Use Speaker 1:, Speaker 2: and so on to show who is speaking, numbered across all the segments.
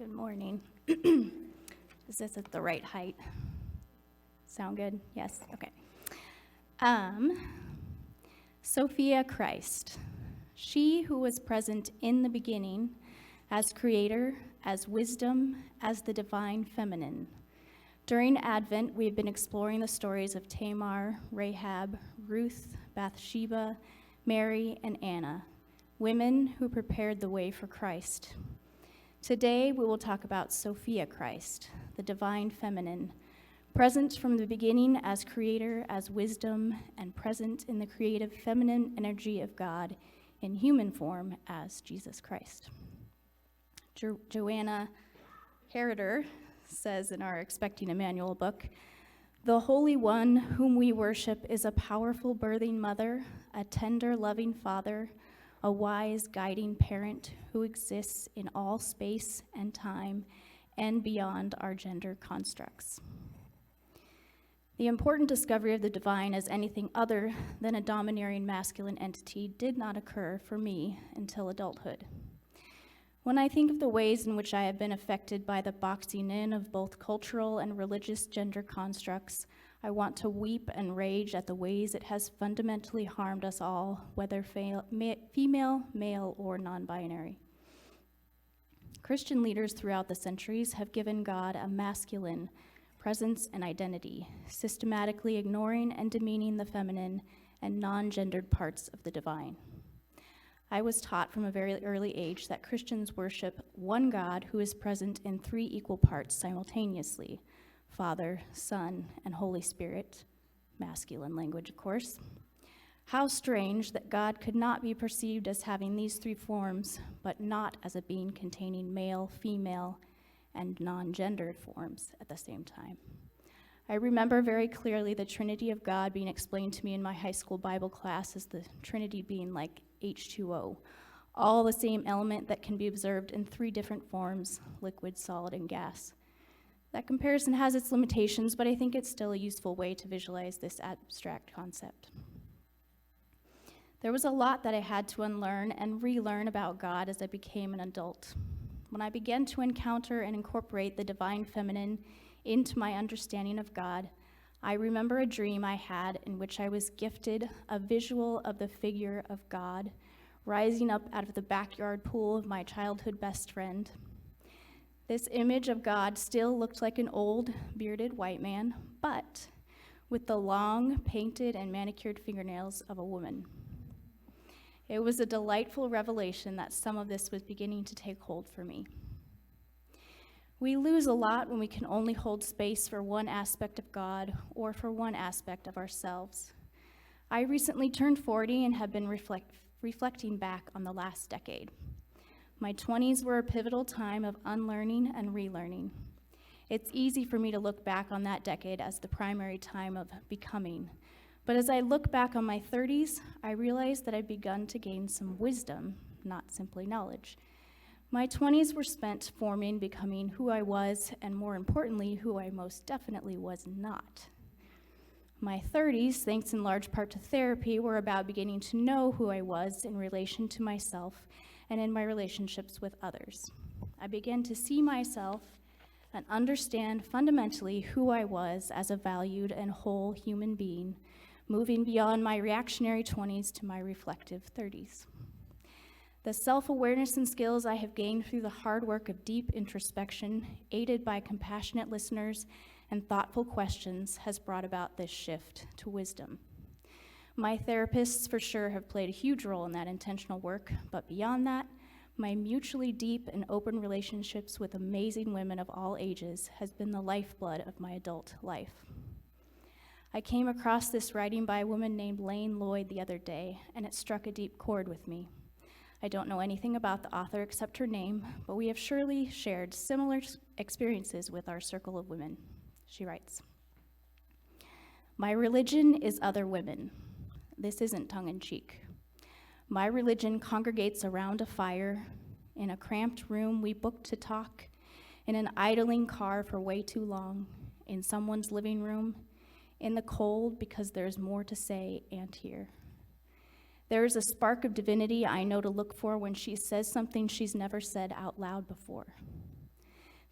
Speaker 1: Good morning. Is this at the right height? Sound good? Yes? Okay. Sophia Christ. She who was present in the beginning as creator, as wisdom, as the divine feminine. During Advent, we have been exploring the stories of Tamar, Rahab, Ruth, Bathsheba, Mary, and Anna, women who prepared the way for Christ. Today, we will talk about Sophia Christ, the divine feminine, present from the beginning as creator, as wisdom, and present in the creative feminine energy of God in human form as Jesus Christ. Joanna Herder says in our Expecting Emmanuel book, "The Holy One whom we worship is a powerful birthing mother, a tender loving father, a wise guiding parent who exists in all space and time and beyond our gender constructs." The important discovery of the divine as anything other than a domineering masculine entity did not occur for me until adulthood. When I think of the ways in which I have been affected by the boxing in of both cultural and religious gender constructs, I want to weep and rage at the ways it has fundamentally harmed us all, whether female, male, or non-binary. Christian leaders throughout the centuries have given God a masculine presence and identity, systematically ignoring and demeaning the feminine and non-gendered parts of the divine. I was taught from a very early age that Christians worship one God who is present in three equal parts simultaneously: Father, Son, and Holy Spirit, masculine language, of course. How strange that God could not be perceived as having these three forms, but not as a being containing male, female, and non-gendered forms at the same time. I remember very clearly the Trinity of God being explained to me in my high school Bible class as the Trinity being like H2O, all the same element that can be observed in three different forms: liquid, solid, and gas. That comparison has its limitations, but I think it's still a useful way to visualize this abstract concept. There was a lot that I had to unlearn and relearn about God as I became an adult. When I began to encounter and incorporate the divine feminine into my understanding of God, I remember a dream I had in which I was gifted a visual of the figure of God rising up out of the backyard pool of my childhood best friend. This image of God still looked like an old, bearded white man, but with the long, painted, and manicured fingernails of a woman. It was a delightful revelation that some of this was beginning to take hold for me. We lose a lot when we can only hold space for one aspect of God or for one aspect of ourselves. I recently turned 40 and have been reflecting back on the last decade. My 20s were a pivotal time of unlearning and relearning. It's easy for me to look back on that decade as the primary time of becoming. But as I look back on my 30s, I realize that I've begun to gain some wisdom, not simply knowledge. My 20s were spent forming, becoming who I was, and more importantly, who I most definitely was not. My 30s, thanks in large part to therapy, were about beginning to know who I was in relation to myself and in my relationships with others. I began to see myself and understand fundamentally who I was as a valued and whole human being, moving beyond my reactionary 20s to my reflective 30s. The self-awareness and skills I have gained through the hard work of deep introspection, aided by compassionate listeners and thoughtful questions, has brought about this shift to wisdom. My therapists for sure have played a huge role in that intentional work, but beyond that, my mutually deep and open relationships with amazing women of all ages has been the lifeblood of my adult life. I came across this writing by a woman named Lane Lloyd the other day, and it struck a deep chord with me. I don't know anything about the author except her name, but we have surely shared similar experiences with our circle of women. She writes, "My religion is other women. This isn't tongue-in-cheek. My religion congregates around a fire. In a cramped room we book to talk. In an idling car for way too long. In someone's living room. In the cold because there's more to say and hear. There is a spark of divinity I know to look for when she says something she's never said out loud before.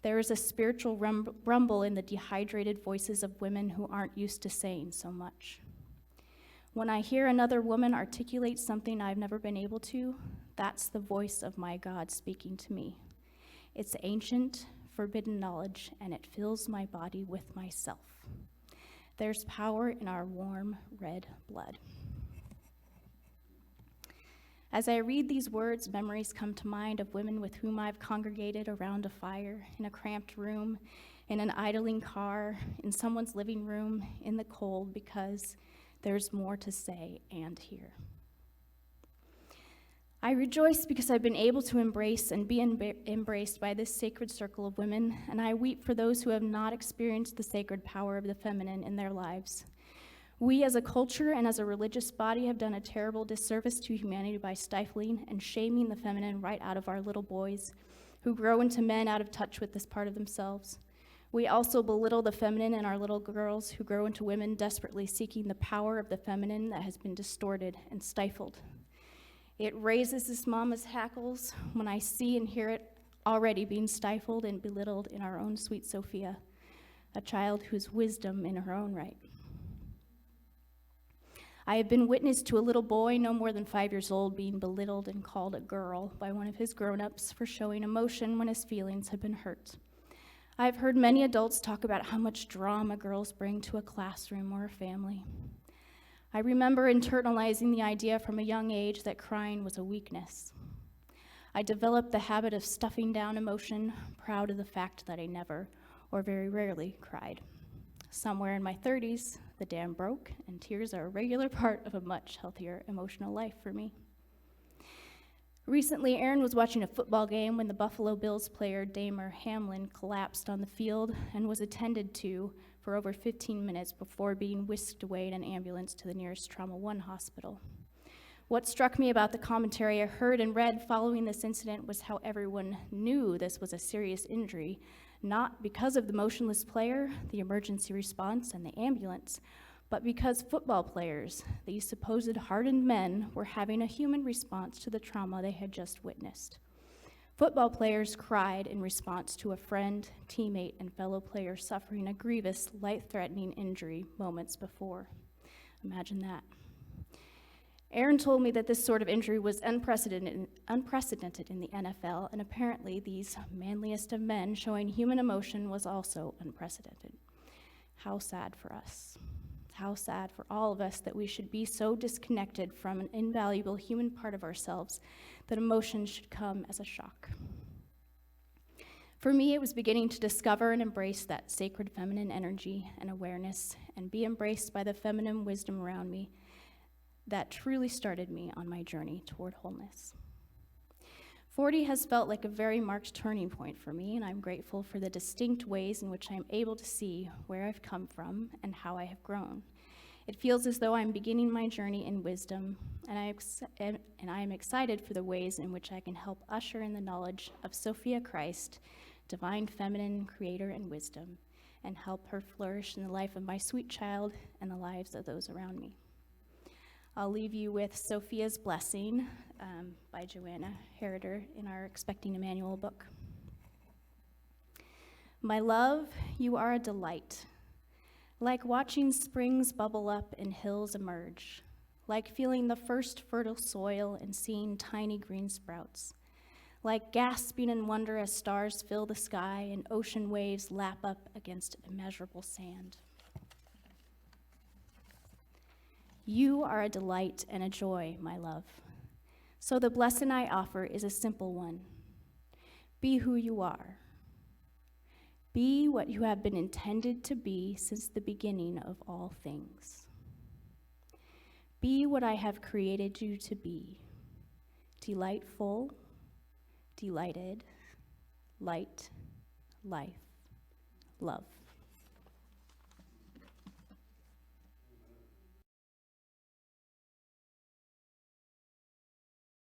Speaker 1: There is a spiritual rumble in the dehydrated voices of women who aren't used to saying so much. When I hear another woman articulate something I've never been able to, that's the voice of my God speaking to me. It's ancient, forbidden knowledge, and it fills my body with myself. There's power in our warm red blood. As I read these words, memories come to mind of women with whom I've congregated around a fire, in a cramped room, in an idling car, in someone's living room, in the cold, because there's more to say and hear. I rejoice because I've been able to embrace and be embraced by this sacred circle of women, and I weep for those who have not experienced the sacred power of the feminine in their lives. We as a culture and as a religious body have done a terrible disservice to humanity by stifling and shaming the feminine right out of our little boys, who grow into men out of touch with this part of themselves. We also belittle the feminine in our little girls who grow into women desperately seeking the power of the feminine that has been distorted and stifled. It raises this mama's hackles when I see and hear it already being stifled and belittled in our own sweet Sophia, a child whose wisdom in her own right. I have been witness to a little boy no more than 5 years old being belittled and called a girl by one of his grown-ups for showing emotion when his feelings have been hurt. I have heard many adults talk about how much drama girls bring to a classroom or a family. I remember internalizing the idea from a young age that crying was a weakness. I developed the habit of stuffing down emotion, proud of the fact that I never, or very rarely, cried. Somewhere in my 30s, the dam broke, and tears are a regular part of a much healthier emotional life for me. Recently, Aaron was watching a football game when the Buffalo Bills player Damar Hamlin collapsed on the field and was attended to for over 15 minutes before being whisked away in an ambulance to the nearest Trauma 1 hospital. What struck me about the commentary I heard and read following this incident was how everyone knew this was a serious injury, not because of the motionless player, the emergency response, and the ambulance, but because football players, these supposed hardened men, were having a human response to the trauma they had just witnessed. Football players cried in response to a friend, teammate, and fellow player suffering a grievous, life-threatening injury moments before. Imagine that. Aaron told me that this sort of injury was unprecedented in the NFL, and apparently these manliest of men showing human emotion was also unprecedented. How sad for us. How sad for all of us that we should be so disconnected from an invaluable human part of ourselves that emotion should come as a shock. For me, it was beginning to discover and embrace that sacred feminine energy and awareness and be embraced by the feminine wisdom around me that truly started me on my journey toward wholeness. 40 has felt like a very marked turning point for me, and I'm grateful for the distinct ways in which I'm able to see where I've come from and how I have grown. It feels as though I'm beginning my journey in wisdom, and I am excited for the ways in which I can help usher in the knowledge of Sophia Christ, divine feminine creator and wisdom, and help her flourish in the life of my sweet child and the lives of those around me. I'll leave you with Sophia's Blessing by Joanna Heriter in our Expecting Emmanuel book. My love, you are a delight, like watching springs bubble up and hills emerge, like feeling the first fertile soil and seeing tiny green sprouts, like gasping in wonder as stars fill the sky and ocean waves lap up against immeasurable sand. You are a delight and a joy, my love. So the blessing I offer is a simple one. Be who you are. Be what you have been intended to be since the beginning of all things. Be what I have created you to be. Delightful, delighted, light, life, love.